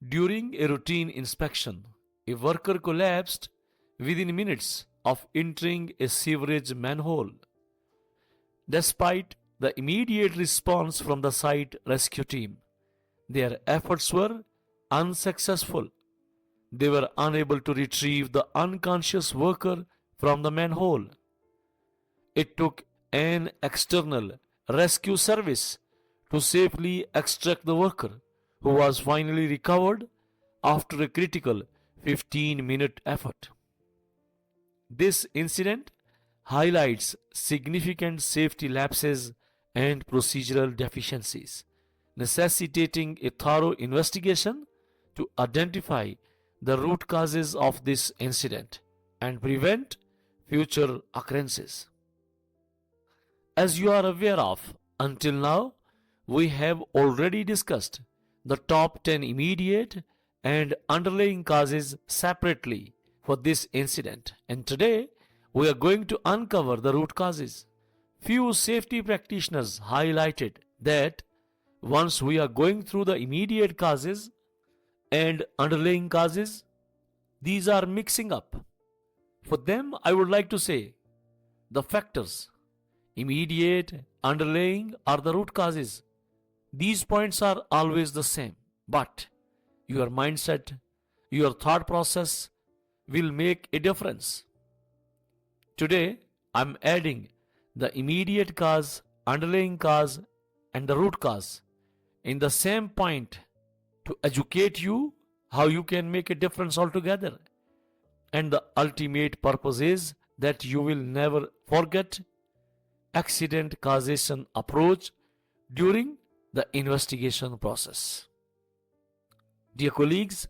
During a routine inspection, a worker collapsed within minutes of entering a sewerage manhole. Despite the immediate response from the site rescue team, their efforts were unsuccessful. They were unable to retrieve the unconscious worker from the manhole. It took an external rescue service to safely extract the worker, who was finally recovered after a critical 15-minute effort. This incident highlights significant safety lapses and procedural deficiencies, necessitating a thorough investigation to identify the root causes of this incident and prevent future occurrences. As you are aware of, until now, we have already discussed the top 10 immediate and underlying causes separately for this incident, and today we are going to uncover the root causes. Few safety practitioners highlighted that once we are going through the immediate causes and underlying causes, these are mixing up. For them, I would like to say the factors, immediate, underlying, are the root causes. These points are always the same, but your mindset, your thought process will make a difference. Today, I'm adding the immediate cause, underlying cause, and the root cause in the same point to educate you how you can make a difference altogether. And the ultimate purpose is that you will never forget accident causation approach during the investigation process. Dear colleagues,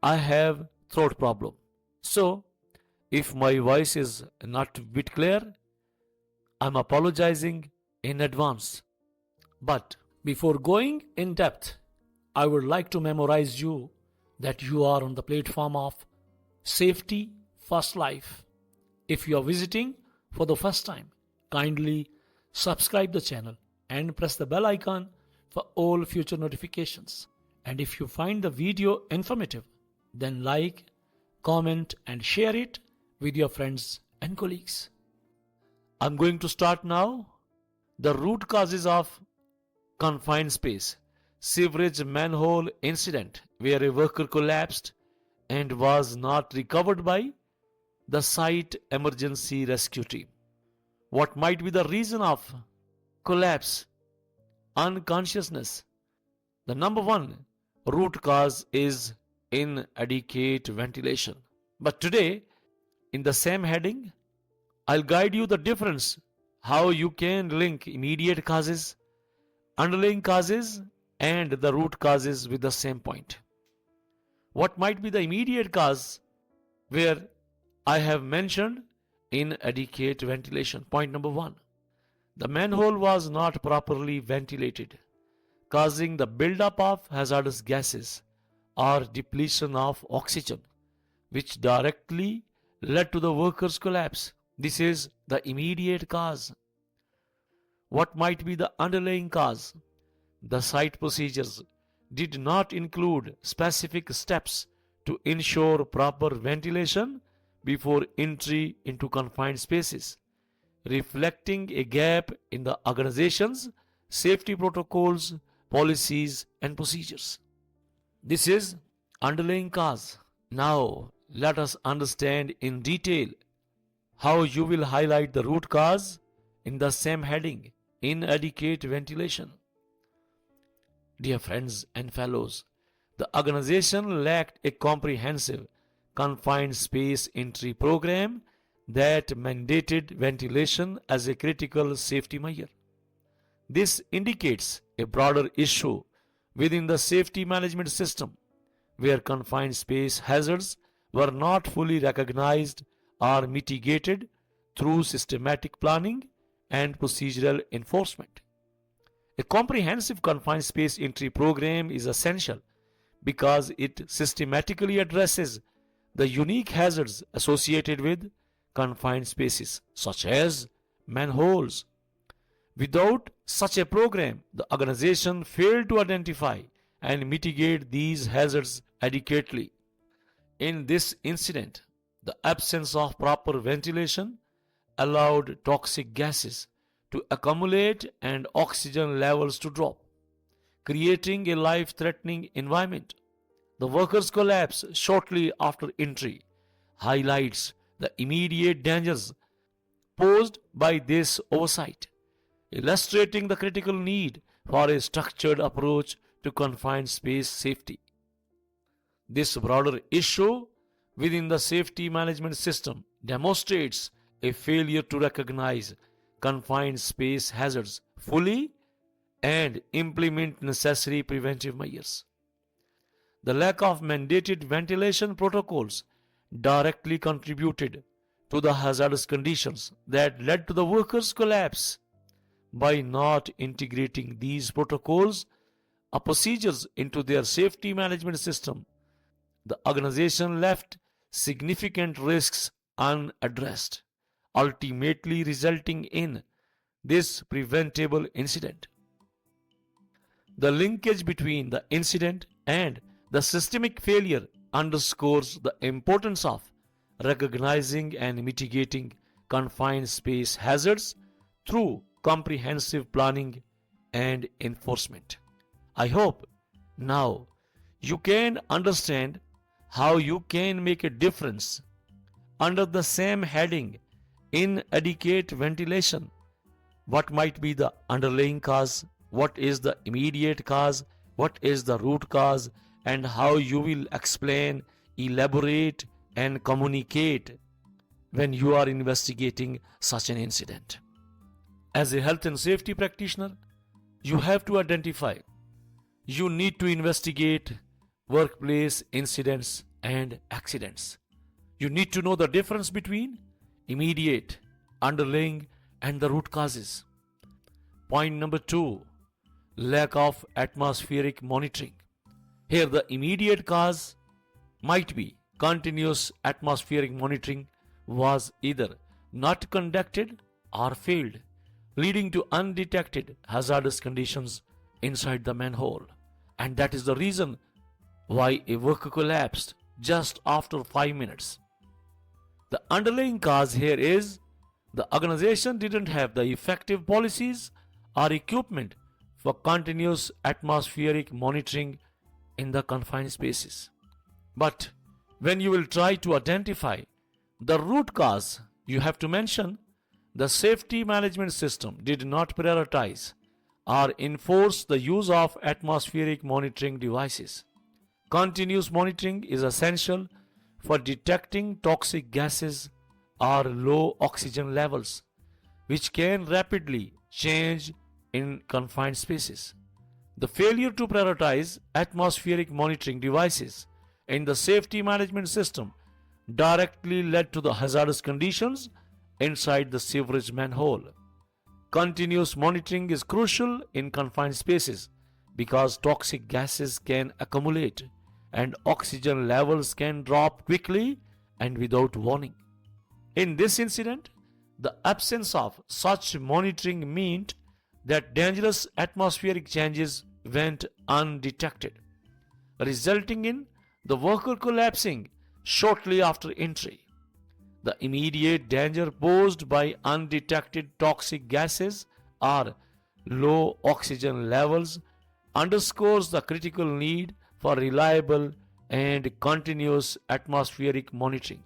I have throat problem. So, if my voice is not a bit clear, I'm apologizing in advance. But before going in depth, I would like to memorize you that you are on the platform of Safety First Life. If you are visiting for the first time, kindly subscribe the channel and press the bell icon for all future notifications. And if you find the video informative, then like, comment and share it with your friends and colleagues. I'm going to start now. The root causes of confined space sewerage manhole incident, where a worker collapsed and was not recovered by the site emergency rescue team. What might be the reason of collapse? Unconsciousness. The number one root cause is inadequate ventilation. But today, in the same heading, I'll guide you the difference how you can link immediate causes, underlying causes, and the root causes with the same point. What might be the immediate cause where I have mentioned inadequate ventilation? Point number one. The manhole was not properly ventilated, causing the buildup of hazardous gases or depletion of oxygen, which directly led to the worker's collapse. This is the immediate cause. What might be the underlying cause? The site procedures did not include specific steps to ensure proper ventilation before entry into confined spaces, reflecting a gap in the organization's safety protocols, policies, and procedures. This is underlying cause. Now, let us understand in detail how you will highlight the root cause in the same heading, inadequate ventilation. Dear friends and fellows, the organization lacked a comprehensive confined space entry program that mandated ventilation as a critical safety measure. This indicates a broader issue within the safety management system, where confined space hazards were not fully recognized or mitigated through systematic planning and procedural enforcement. A comprehensive confined space entry program is essential because it systematically addresses the unique hazards associated with confined spaces, such as manholes. Without such a program, the organization failed to identify and mitigate these hazards adequately. In this incident, the absence of proper ventilation allowed toxic gases to accumulate and oxygen levels to drop, creating a life threatening environment. The workers' collapse shortly after entry highlights the immediate dangers posed by this oversight, illustrating the critical need for a structured approach to confined space safety. This broader issue within the safety management system demonstrates a failure to recognize confined space hazards fully and implement necessary preventive measures. The lack of mandated ventilation protocols directly contributed to the hazardous conditions that led to the workers' collapse. By not integrating these protocols or procedures into their safety management system, the organization left significant risks unaddressed, ultimately resulting in this preventable incident. The linkage between the incident and the systemic failure underscores the importance of recognizing and mitigating confined space hazards through comprehensive planning and enforcement. I hope now you can understand how you can make a difference under the same heading: inadequate ventilation. What might be the underlying cause? What is the immediate cause? What is the root cause? And how you will explain, elaborate, and communicate when you are investigating such an incident. As a health and safety practitioner, you have to identify, you need to investigate workplace incidents and accidents. You need to know the difference between immediate, underlying, and the root causes. Point number 2, lack of atmospheric monitoring. Here, the immediate cause might be continuous atmospheric monitoring was either not conducted or failed, leading to undetected hazardous conditions inside the manhole. And that is the reason why a worker collapsed just after 5 minutes. The underlying cause here is the organization didn't have the effective policies or equipment for continuous atmospheric monitoring in the confined spaces. But when you will try to identify the root cause, you have to mention the safety management system did not prioritize or enforce the use of atmospheric monitoring devices. Continuous monitoring is essential for detecting toxic gases or low oxygen levels, which can rapidly change in confined spaces. The failure to prioritize atmospheric monitoring devices in the safety management system directly led to the hazardous conditions inside the sewerage manhole. Continuous monitoring is crucial in confined spaces because toxic gases can accumulate and oxygen levels can drop quickly and without warning. In this incident, the absence of such monitoring meant that dangerous atmospheric changes went undetected, resulting in the worker collapsing shortly after entry. The immediate danger posed by undetected toxic gases or low oxygen levels underscores the critical need for reliable and continuous atmospheric monitoring.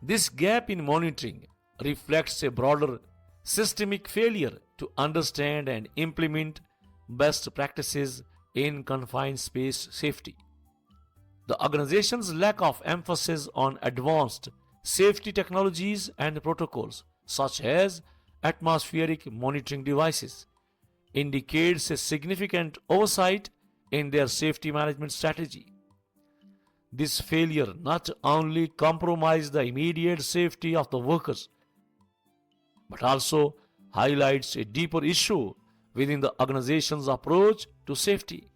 This gap in monitoring reflects a broader systemic failure to understand and implement best practices in confined space safety. The organization's lack of emphasis on advanced safety technologies and protocols, such as atmospheric monitoring devices, indicates a significant oversight in their safety management strategy. This failure not only compromised the immediate safety of the workers, but also highlights a deeper issue within the organization's approach to safety.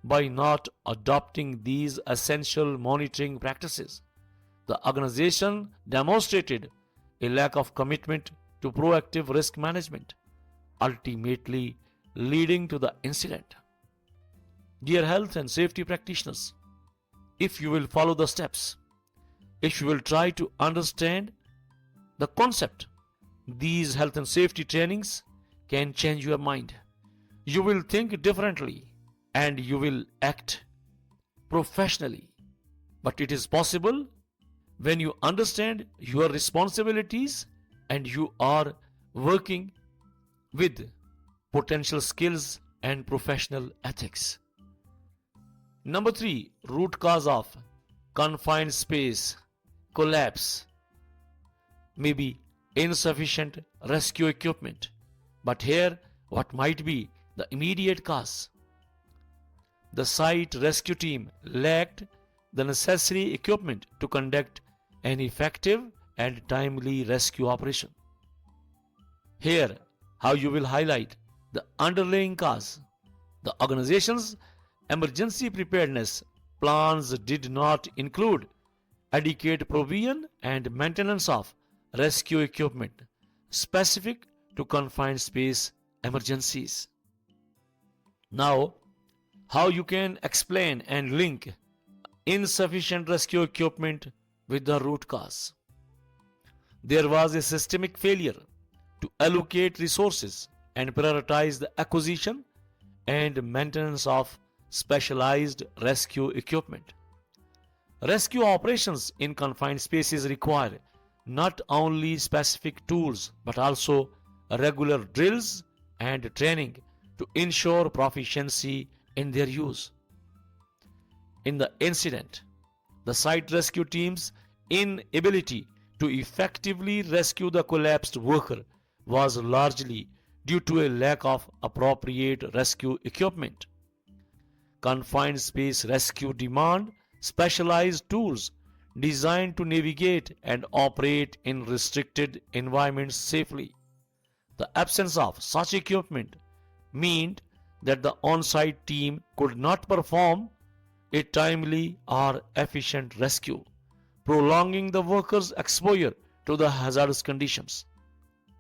By not adopting these essential monitoring practices, the organization demonstrated a lack of commitment to proactive risk management, ultimately leading to the incident. Dear health and safety practitioners, if you will follow the steps, if you will try to understand the concept, these health and safety trainings can change your mind. You will think differently and you will act professionally. But it is possible when you understand your responsibilities and you are working with potential skills and professional ethics. Number 3, root cause of confined space collapse may be insufficient rescue equipment. But here, what might be the immediate cause? The site rescue team lacked the necessary equipment to conduct an effective and timely rescue operation. Here, how you will highlight the underlying cause. The organization's emergency preparedness plans did not include adequate provision and maintenance of rescue equipment specific to confined space emergencies. Now, how you can explain and link insufficient rescue equipment with the root cause? There was a systemic failure to allocate resources and prioritize the acquisition and maintenance of specialized rescue equipment. Rescue operations in confined spaces require not only specific tools but also regular drills and training to ensure proficiency in their use. In the incident, the site rescue team's inability to effectively rescue the collapsed worker was largely due to a lack of appropriate rescue equipment. Confined space rescue demand specialized tools designed to navigate and operate in restricted environments safely. The absence of such equipment meant that the on-site team could not perform a timely or efficient rescue, prolonging the workers' exposure to the hazardous conditions.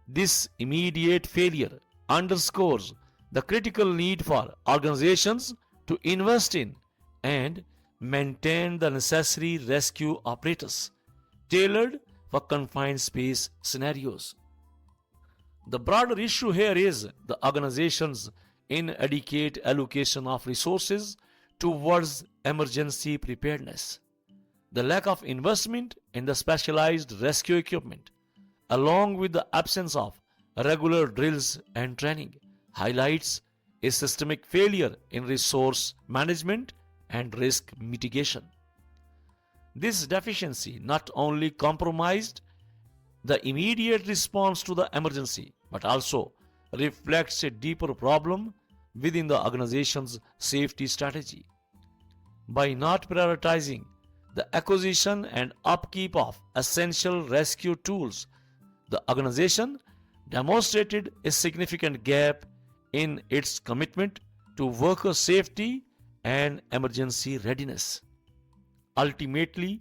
This immediate failure underscores the critical need for organizations to invest in and maintain the necessary rescue apparatus tailored for confined space scenarios. The broader issue here is the organization's inadequate allocation of resources towards emergency preparedness. The lack of investment in the specialized rescue equipment, along with the absence of regular drills and training, highlights a systemic failure in resource management and risk mitigation. This deficiency not only compromised the immediate response to the emergency but also reflects a deeper problem within the organization's safety strategy. By not prioritizing the acquisition and upkeep of essential rescue tools, the organization demonstrated a significant gap in its commitment to worker safety and emergency readiness, ultimately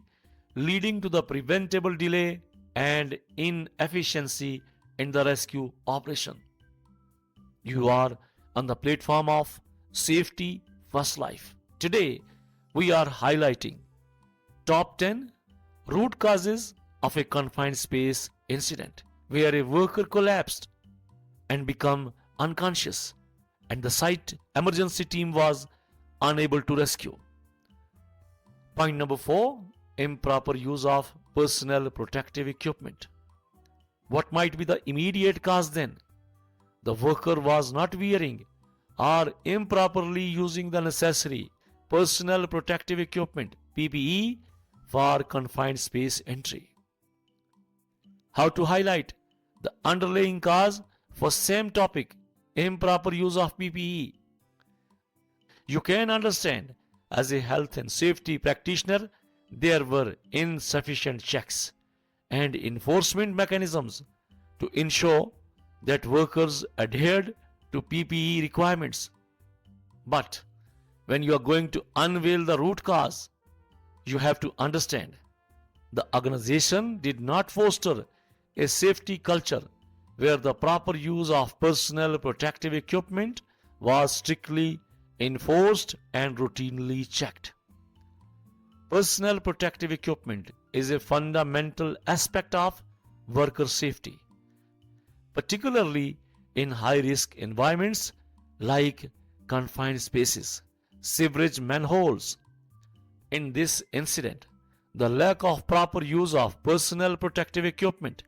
leading to the preventable delay and inefficiency in the rescue operation. You are on the platform of Safety First Life. Today, we are highlighting top 10 root causes of a confined space incident where a worker collapsed and became unconscious and the site emergency team was unable to rescue. Point number 4, improper use of personal protective equipment. What might be the immediate cause then? The worker was not wearing or improperly using the necessary personal protective equipment PPE for confined space entry. How to highlight the underlying cause for same topic, improper use of PPE? You can understand, as a health and safety practitioner, there were insufficient checks and enforcement mechanisms to ensure that workers adhered to PPE requirements. But when you are going to unveil the root cause, you have to understand the organization did not foster a safety culture where the proper use of personal protective equipment was strictly enforced and routinely checked. Personal protective equipment is a fundamental aspect of worker safety, particularly in high-risk environments like confined spaces, sewerage manholes. In this incident, the lack of proper use of personal protective equipment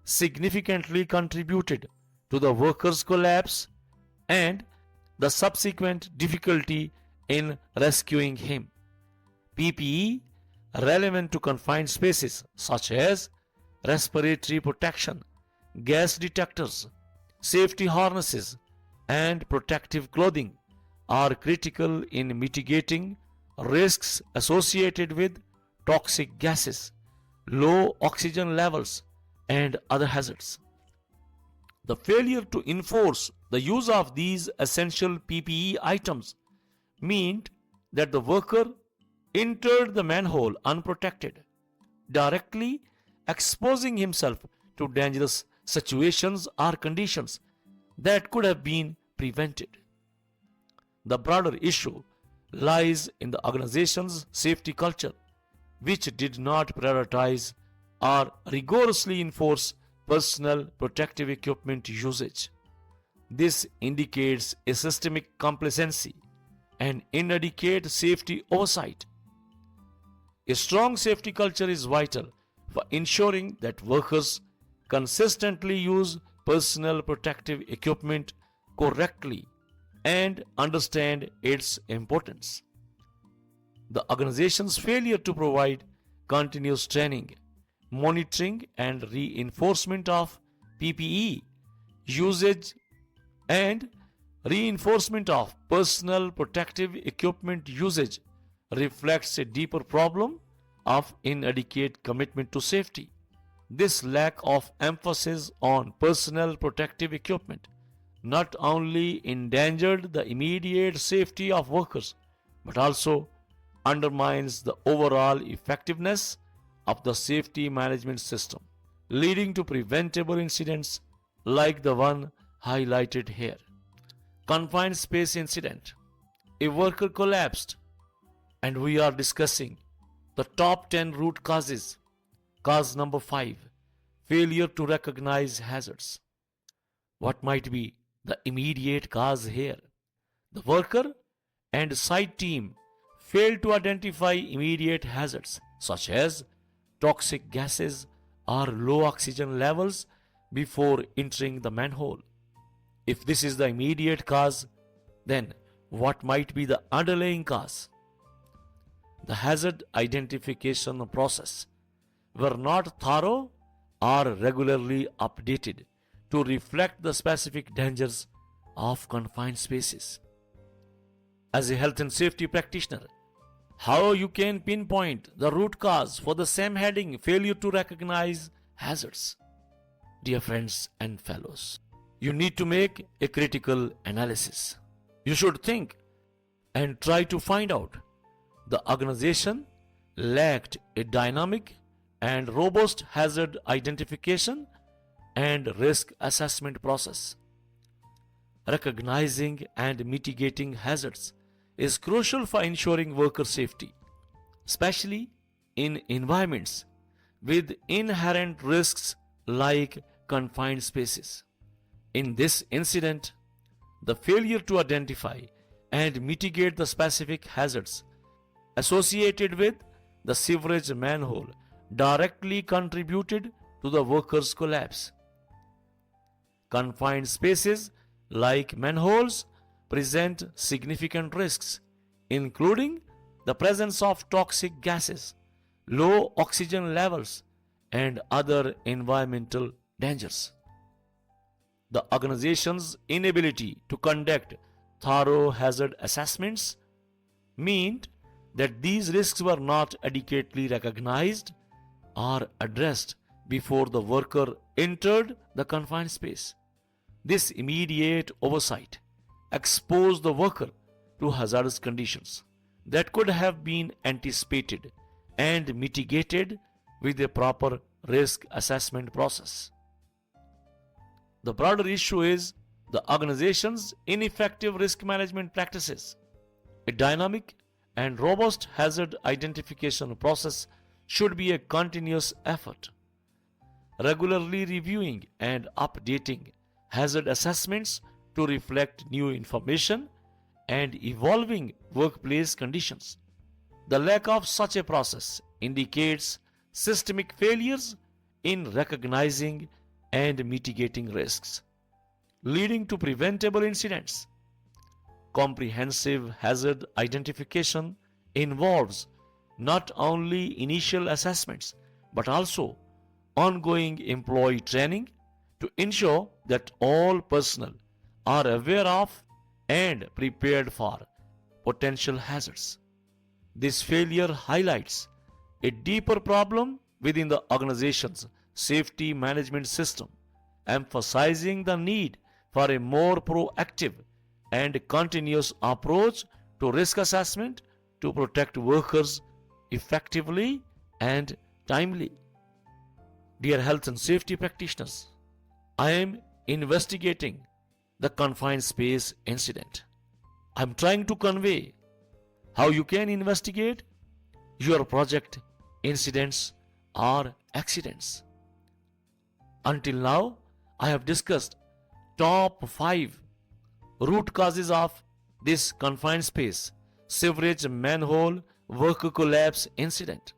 significantly contributed to the worker's collapse and the subsequent difficulty in rescuing him. PPE relevant to confined spaces such as respiratory protection, gas detectors, safety harnesses, and protective clothing are critical in mitigating risks associated with toxic gases, low oxygen levels, and other hazards. The failure to enforce the use of these essential PPE items meant that the worker entered the manhole unprotected, directly exposing himself to dangerous situations or conditions that could have been prevented. The broader issue lies in the organization's safety culture, which did not prioritize or rigorously enforce personal protective equipment usage. This indicates a systemic complacency and inadequate safety oversight. A strong safety culture is vital for ensuring that workers consistently use personal protective equipment correctly and understand its importance. The organization's failure to provide continuous training, monitoring, and reinforcement of PPE usage and reinforcement of personal protective equipment usage reflects a deeper problem of inadequate commitment to safety. This lack of emphasis on personal protective equipment not only endangered the immediate safety of workers but also undermines the overall effectiveness of the safety management system, leading to preventable incidents like the one highlighted here. Confined space incident. A worker collapsed, and we are discussing the top 10 root causes. Cause number 5, failure to recognize hazards. What might be the immediate cause here? The worker and site team failed to identify immediate hazards such as toxic gases or low oxygen levels before entering the manhole. If this is the immediate cause, then what might be the underlying cause? The hazard identification process were not thorough or regularly updated to reflect the specific dangers of confined spaces. As a health and safety practitioner, how you can pinpoint the root cause for the same heading, failure to recognize hazards? Dear friends and fellows, you need to make a critical analysis. You should think and try to find out. The organization lacked a dynamic and robust hazard identification and risk assessment process. Recognizing and mitigating hazards is crucial for ensuring worker safety, especially in environments with inherent risks like confined spaces. In this incident, the failure to identify and mitigate the specific hazards associated with the sewerage manhole directly contributed to the worker's collapse. Confined spaces like manholes present significant risks, including the presence of toxic gases, low oxygen levels, and other environmental dangers. The organization's inability to conduct thorough hazard assessments meant that these risks were not adequately recognized or addressed before the worker entered the confined space. This immediate oversight exposed the worker to hazardous conditions that could have been anticipated and mitigated with a proper risk assessment process. The broader issue is the organization's ineffective risk management practices. A dynamic and robust hazard identification process should be a continuous effort. Regularly reviewing and updating hazard assessments to reflect new information and evolving workplace conditions. The lack of such a process indicates systemic failures in recognizing and mitigating risks, leading to preventable incidents. Comprehensive hazard identification involves not only initial assessments but also ongoing employee training to ensure that all personnel are aware of and prepared for potential hazards. This failure highlights a deeper problem within the organization's safety management system, emphasizing the need for a more proactive and continuous approach to risk assessment to protect workers effectively and timely. Dear health and safety practitioners, I am investigating the confined space incident. I am trying to convey how you can investigate your project incidents or accidents. Until now, I have discussed top 5 root causes of this confined space sewerage manhole worker collapse incident.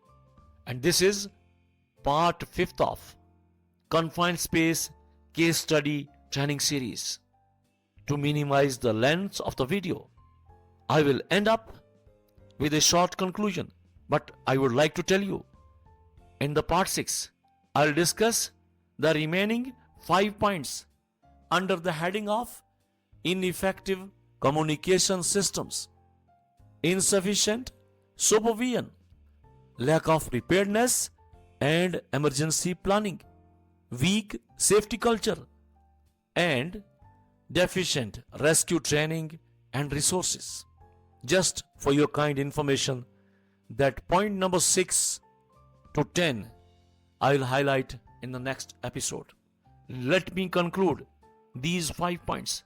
And this is part 5th of confined space case study training series. To minimize the length of the video, I will end up with a short conclusion, but I would like to tell you, in the part 6, I'll discuss the remaining 5 points under the heading of ineffective communication systems, insufficient supervision, lack of preparedness and emergency planning, weak safety culture, and deficient rescue training and resources. Just for your kind information, that point number 6 to 10 I will highlight in the next episode. Let me conclude these 5 points.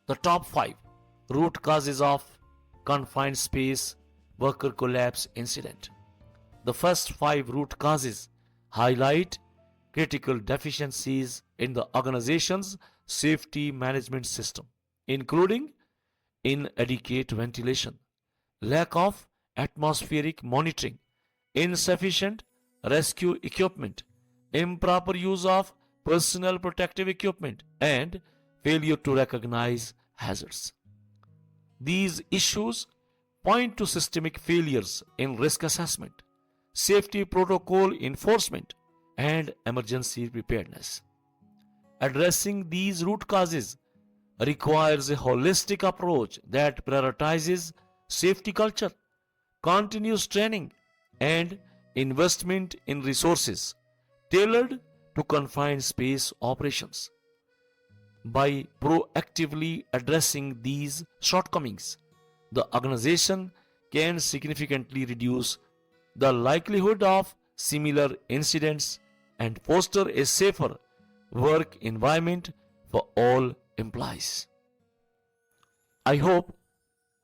The top 5 root causes of confined space worker collapse incident. The first 5 root causes highlight critical deficiencies in the organization's safety management system, including inadequate ventilation, lack of atmospheric monitoring, insufficient rescue equipment, improper use of personal protective equipment, and failure to recognize hazards. These issues point to systemic failures in risk assessment, safety protocol enforcement, and emergency preparedness. Addressing these root causes requires a holistic approach that prioritizes safety culture, continuous training, and investment in resources tailored to confined space operations. By proactively addressing these shortcomings, the organization can significantly reduce the likelihood of similar incidents and foster a safer work environment for all employees. I hope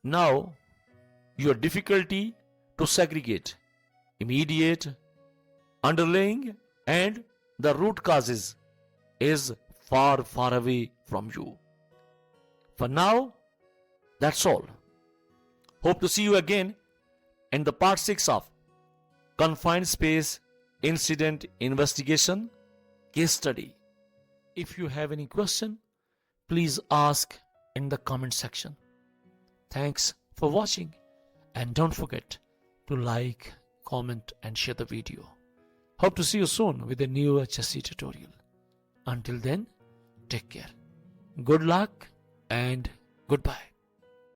now your difficulty to segregate immediate, underlying, and the root causes is far, far away from you. For now, that's all. Hope to see you again in the part 6 of Confined Space Incident Investigation Case Study. If you have any question, please ask in the comment section. Thanks for watching, and don't forget to like, comment and share the video. Hope to see you soon with a new HSC tutorial. Until then, take care. Good luck and goodbye.